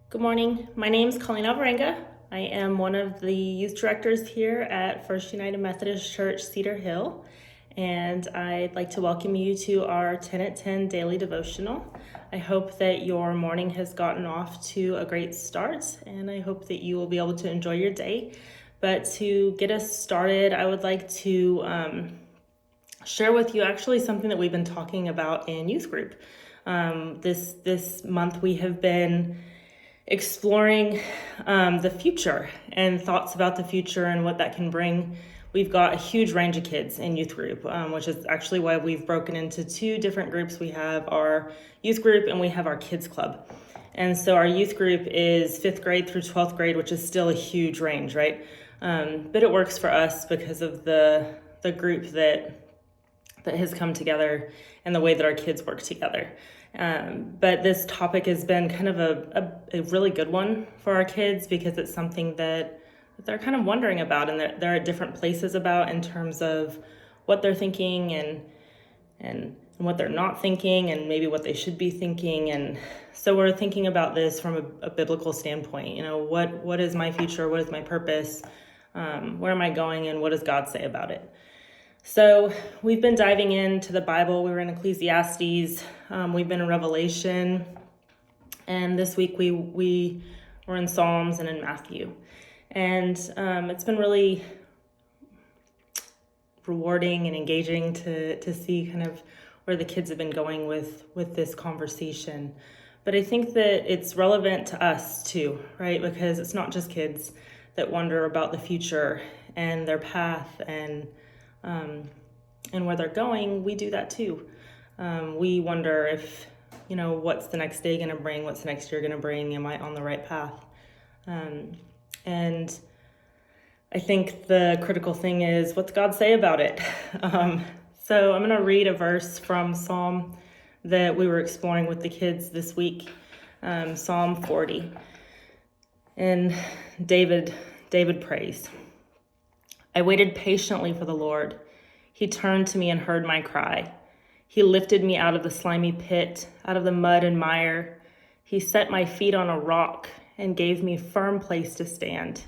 Good morning. My name is Colleen Alvarenga. I am one of the youth directors here at First United Methodist Church, Cedar Hill, and I'd like to welcome you to our 10 at 10 daily devotional. I hope that your morning has gotten off to a great start, and I hope that you will be able to enjoy your day. But to get us started, I would like to share with you actually something that we've been talking about in youth group. This month we have been exploring the future and thoughts about the future and what that can bring. We've got a huge range of kids in youth group, which is actually why we've broken into two different groups. We have our youth group and we have our kids club. And so our youth group is 5th grade through 12th grade, which is still a huge range, right? But it works for us because of the group that has come together and the way that our kids work together. But this topic has been kind of a really good one for our kids because it's something that they're kind of wondering about and they're at different places about in terms of what they're thinking and what they're not thinking and maybe what they should be thinking. And so we're thinking about this from a biblical standpoint. You know, what is my future? What is my purpose? Where am I going? And what does God say about it? So we've been diving into the Bible. We were in Ecclesiastes. We've been in Revelation. And this week we were in Psalms and in Matthew. And it's been really rewarding and engaging to see kind of where the kids have been going with this conversation. But I think that it's relevant to us too, right? Because it's not just kids that wonder about the future and their path and where they're going. We do that too. We wonder if, what's the next day going to bring? What's the next year going to bring? Am I on the right path? And I think the critical thing is, what's God say about it? So I'm going to read a verse from Psalm that we were exploring with the kids this week, Psalm 40. And David prays. I waited patiently for the Lord. He turned to me and heard my cry. He lifted me out of the slimy pit, out of the mud and mire. He set my feet on a rock and gave me a firm place to stand.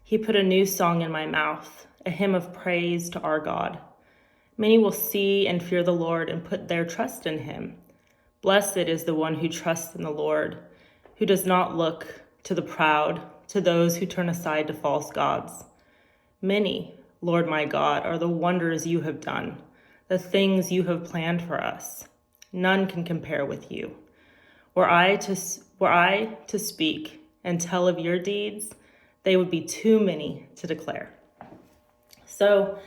He put a new song in my mouth, a hymn of praise to our God. Many will see and fear the Lord and put their trust in him. Blessed is the one who trusts in the Lord, who does not look to the proud, to those who turn aside to false gods. Many, Lord my God, are the wonders you have done, the things you have planned for us. None can compare with you. Were I to speak and tell of your deeds, they would be too many to declare. So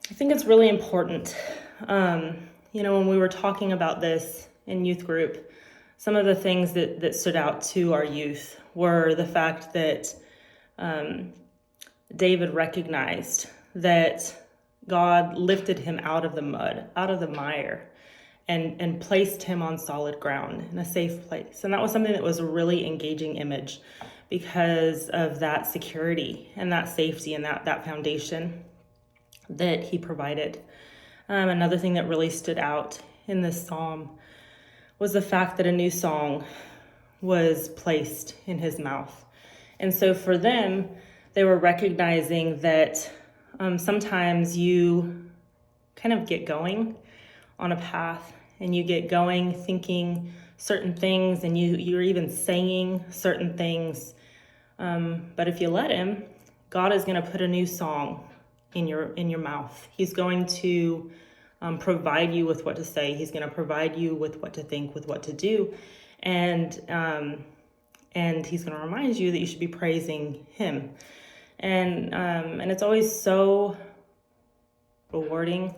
I think it's really important. When we were talking about this in youth group, some of the things that stood out to our youth were the fact that David recognized that God lifted him out of the mud, out of the mire, and placed him on solid ground in a safe place. And that was something that was a really engaging image because of that security and that safety and that foundation that he provided. Another thing that really stood out in this psalm was the fact that a new song was placed in his mouth. And so for them, they were recognizing that sometimes you kind of get going on a path and you get going thinking certain things and you're even saying certain things. But if you let him, God is going to put a new song in your mouth. He's going to provide you with what to say. He's going to provide you with what to think, with what to do. And he's going to remind you that you should be praising him. And it's always so rewarding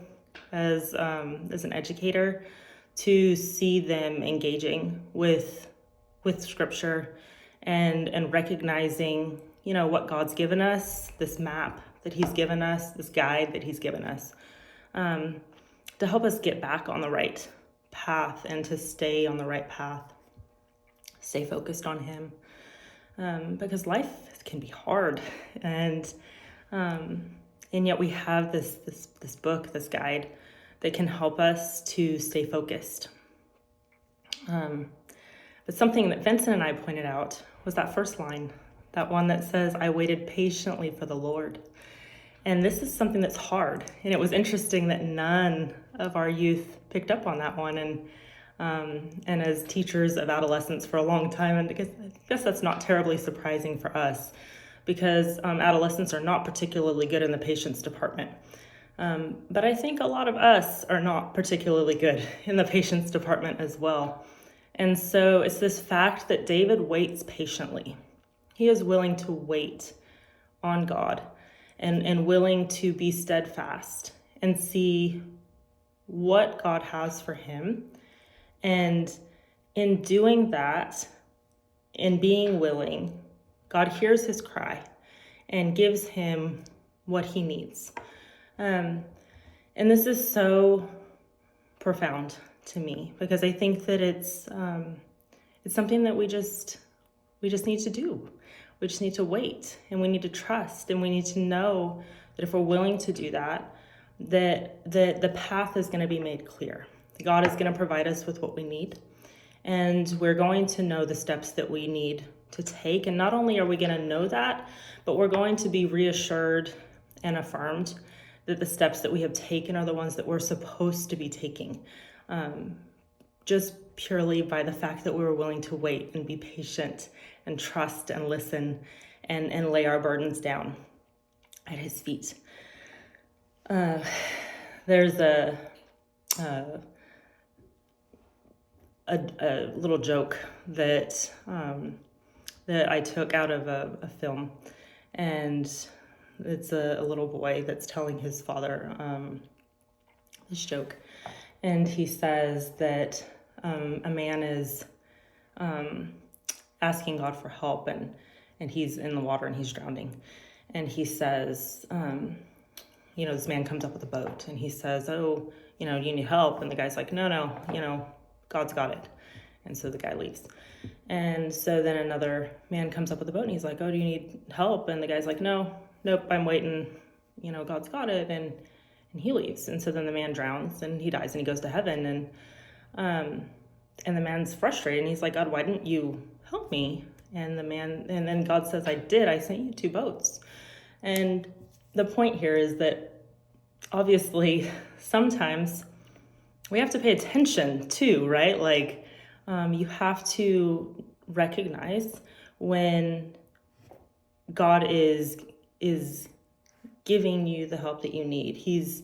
as an educator to see them engaging with scripture and recognizing, what God's given us, this map that he's given us, this guide that he's given us, to help us get back on the right path and to stay on the right path, stay focused on him. Because life can be hard, and yet we have this book, this guide that can help us to stay focused. But something that Vincent and I pointed out was that first line, that one that says, I waited patiently for the Lord. And this is something that's hard. And it was interesting that none of our youth picked up on that one. And as teachers of adolescents for a long time, and I guess that's not terribly surprising for us, because adolescents are not particularly good in the patience department. But I think a lot of us are not particularly good in the patience department as well. And so it's this fact that David waits patiently. He is willing to wait on God and willing to be steadfast and see what God has for him. And in doing that, in being willing, God hears his cry and gives him what he needs. And this is so profound to me, because I think that it's something that we just need to do. We just need to wait, and we need to trust, and we need to know that if we're willing to do that, that the path is going to be made clear. God is going to provide us with what we need, and we're going to know the steps that we need to take. And not only are we going to know that, but we're going to be reassured and affirmed that the steps that we have taken are the ones that we're supposed to be taking, just purely by the fact that we were willing to wait and be patient and trust and listen and lay our burdens down at his feet. There's a little joke that I took out of a film, and it's a little boy that's telling his father this joke, and he says that a man is asking God for help, and he's in the water and he's drowning, and he says, this man comes up with a boat, and he says, oh, you need help, and the guy's like, no, God's got it. And so the guy leaves. And so then another man comes up with a boat, and he's like, oh, do you need help? And the guy's like, nope, I'm waiting, God's got it. And he leaves. And so then the man drowns and he dies and he goes to heaven. And the man's frustrated, and he's like, God, why didn't you help me? And then God says, I did. I sent you 2 boats. And the point here is that obviously sometimes we have to pay attention too, right? Like, you have to recognize when God is giving you the help that you need. He's,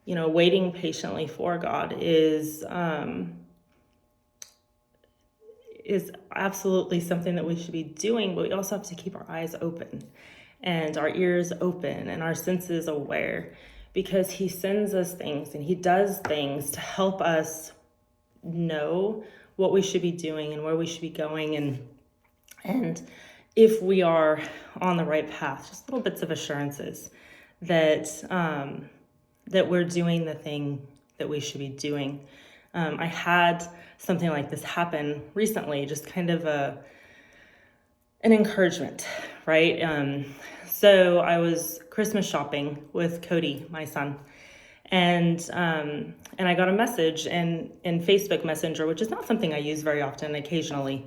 waiting patiently for God is absolutely something that we should be doing, but we also have to keep our eyes open and our ears open and our senses aware, because he sends us things and he does things to help us know what we should be doing and where we should be going, and if we are on the right path, just little bits of assurances that we're doing the thing that we should be doing. I had something like this happen recently, just kind of an encouragement, right? So I was Christmas shopping with Cody, my son, and I got a message in Facebook Messenger, which is not something I use very often, occasionally.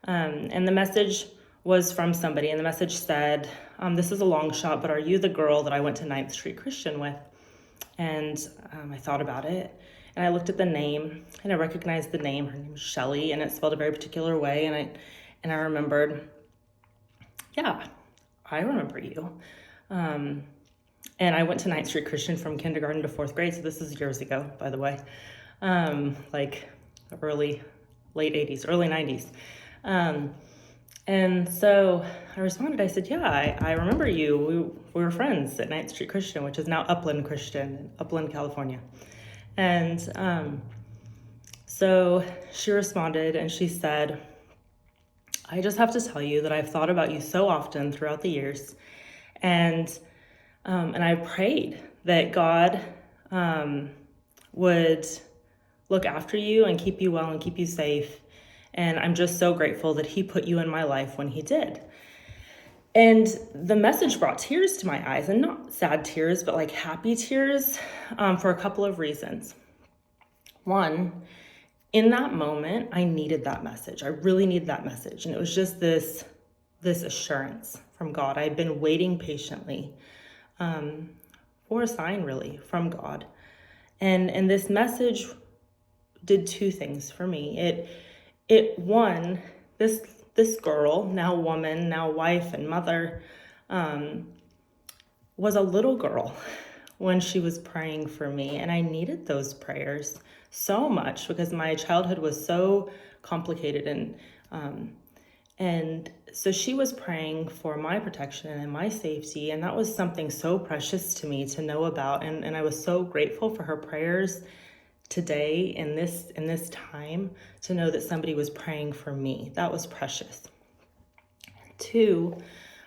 And the message was from somebody, and the message said, this is a long shot, but are you the girl that I went to 9th Street Christian with? And I thought about it, and I looked at the name, and I recognized the name. Her name was Shelly, and it's spelled a very particular way, and I remembered, yeah, I remember you. And I went to 9th Street Christian from kindergarten to 4th grade, so this is years ago, by the way, like late 80s, early 90s. And so I responded, I said, yeah, I remember you. We were friends at 9th Street Christian, which is now Upland Christian in Upland, California. And so she responded, and she said, I just have to tell you that I've thought about you so often throughout the years, and I prayed that God would look after you and keep you well and keep you safe. And I'm just so grateful that he put you in my life when he did. And the message brought tears to my eyes, and not sad tears, but like happy tears, for a couple of reasons. One, in that moment, I needed that message. I really needed that message. And it was just this assurance from God. I had been waiting patiently for a sign, really, from God. And this message did two things for me. One, this girl, now woman, now wife and mother, was a little girl when she was praying for me. And I needed those prayers so much because my childhood was so complicated. And so she was praying for my protection and my safety. And that was something so precious to me to know about. And I was so grateful for her prayers today in this time, to know that somebody was praying for me. That was precious. Two,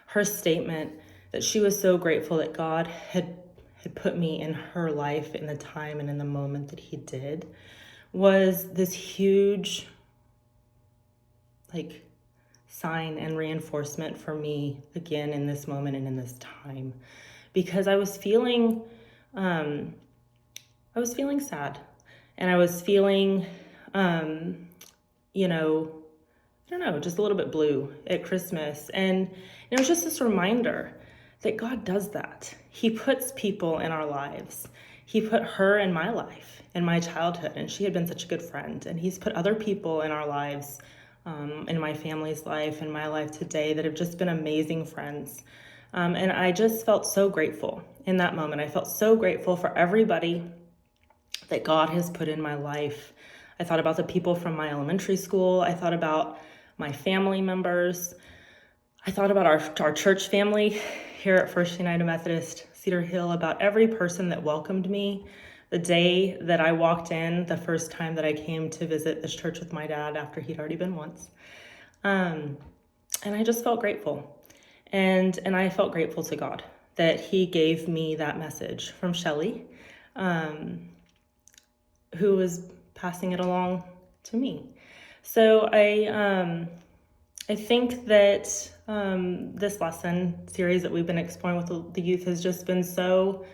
her statement that she was so grateful that God had put me in her life in the time and in the moment that he did, was this huge sign and reinforcement for me again in this moment and in this time, because I was feeling sad, and I was feeling I don't know, just a little bit blue at Christmas. And it was just this reminder that God does that. He puts people in our lives. He put her in my life, in my childhood, and she had been such a good friend. And he's put other people in our lives, in my family's life, in my life today, that have just been amazing friends. And I just felt so grateful in that moment. I felt so grateful for everybody that God has put in my life. I thought about the people from my elementary school. I thought about my family members. I thought about our church family here at First United Methodist Cedar Hill, about every person that welcomed me the day that I walked in, the first time that I came to visit this church with my dad after he'd already been once. And I just felt grateful. And I felt grateful to God that he gave me that message from Shelley, who was passing it along to me. So I think that this lesson series that we've been exploring with the youth has just been so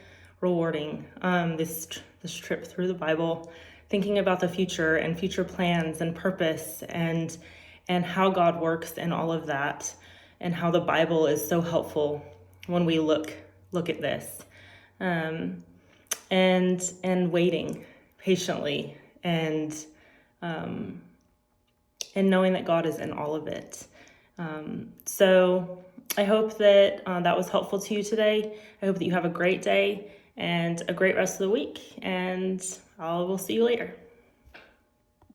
rewarding. This trip through the Bible, thinking about the future and future plans and purpose and how God works in all of that, and how the Bible is so helpful when we look at this, and waiting patiently and knowing that God is in all of it. So I hope that that was helpful to you today. I hope that you have a great day and a great rest of the week, and we'll see you later.